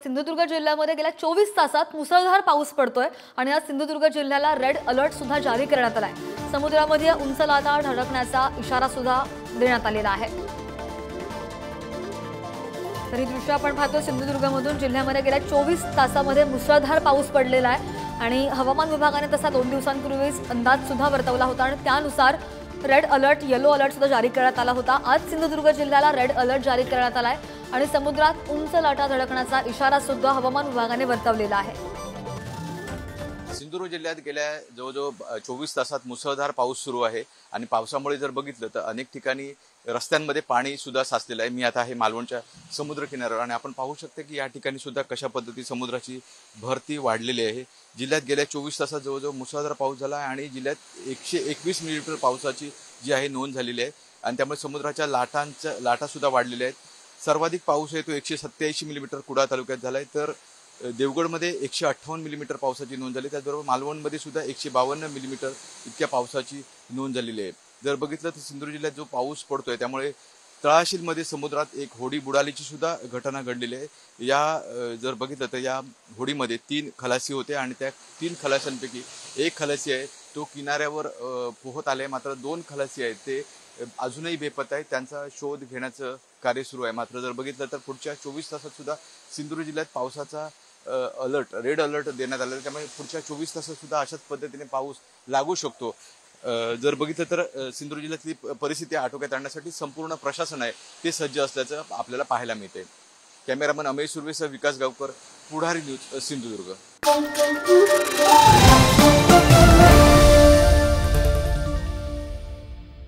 सिंधुदुर्ग जिल्ह्यामध्ये गेल्या 24 तासात मुसळधार पाऊस पडतोय आणि आज सिंधुदुर्ग जिल्ह्याला रेड अलर्ट सुद्धा जारी करण्यात आलाय। समुद्रामध्ये उंच लाटा धडकण्याचा इशारा सुद्धा देण्यात आलेला आहे। तरी दृश्य आपण पाहतो सिंधुदुर्गमधून जिल्ह्यामध्ये गेल्या 24 तासामध्ये मुसळधार पाऊस पडलेला आहे आणि हवामान विभागाने तसा 2 दिवसांपूर्वीच अंदाज सुद्धा वर्तवला होता आणि त्यानुसार रेड अलर्ट येलो अलर्ट सुद्धा जारी करण्यात आला होता। आज सिंधुदुर्ग जिल्ह्याला रेड अलर्ट जारी करण्यात आलाय आणि समुद्रात उंच लाटा धडकण्याचा इशारा सुद्धा हवामान विभागाने वर्तवलेला आहे। सिंधुदुर्ग जिल्ह्यात गेल्या जवळजवळ 24 तासात मुसळधार पाऊस सुरू आहे आणि पावसामुळे जर बघितलं तर अनेक ठिकाणी रस्त्यांमध्ये पाणी सुद्धा साचलेलं आहे। मी आता आहे मालवणच्या समुद्र किनाऱ्यावर आणि आपण पाहू शकतो की या ठिकाणी सुद्धा कशा पद्धती समुद्राची भरती वाढलेली आहे। जिल्ह्यात गेल्या 24 तासात जवळजवळ मुसळधार पाऊस झाला आहे आणि जिल्ह्यात 121 मिलीमीटर पावसाची जी आहे नोंद झालेली आहे आणि त्यामुळे समुद्राच्या लाटा सुद्धा वाढलेल्या आहेत। सर्वाधिक पाऊस आहे तो 187 मिलीमीटर कुडाळ तालुक्यात झालाय, तर देवगडमध्ये 158 मिलीमीटर पावसाची नोंद झाली। त्याचबरोबर मालवणमध्ये सुद्धा 152 मिलीमीटर इतक्या पावसाची नोंद झालेली आहे। जर बघितलं तर सिंधुदुर्ग जिल्ह्यात जो पाऊस पडतोय त्यामुळे तळाशीलमध्ये समुद्रात एक होडी बुडालीची सुद्धा घटना घडलेली आहे। या जर बघितलं तर या होडीमध्ये 3 खलासी होते आणि त्या 3 खलाशांपैकी एक खलासी आहे तो किनाऱ्यावर पोहत आले, मात्र 2 खलासी आहेत ते अजूनही बेपत्ता आहेत। त्यांचा शोध घेण्याचं कार्य सुरू आहे। मात्र जर बघितलं तर पुढच्या 24 तासात सुद्धा सिंधुदुर्ग जिल्ह्यात पावसाचा रेड अलर्ट देण्यात आलेला आहे, त्यामुळे पुढच्या 24 तासात सुद्धा अशाच पद्धतीने पाऊस लागू शकतो। जर बघितलं तर सिंधुदुर्ग जिल्ह्यातली परिस्थिती आटोक्यात आणण्यासाठी संपूर्ण प्रशासन आहे ते सज्ज असल्याचं आपल्याला पाहायला मिळते। कॅमेरामन अमेश सुर्वेसह विकास गावकर, पुढारी न्यूज, सिंधुदुर्ग।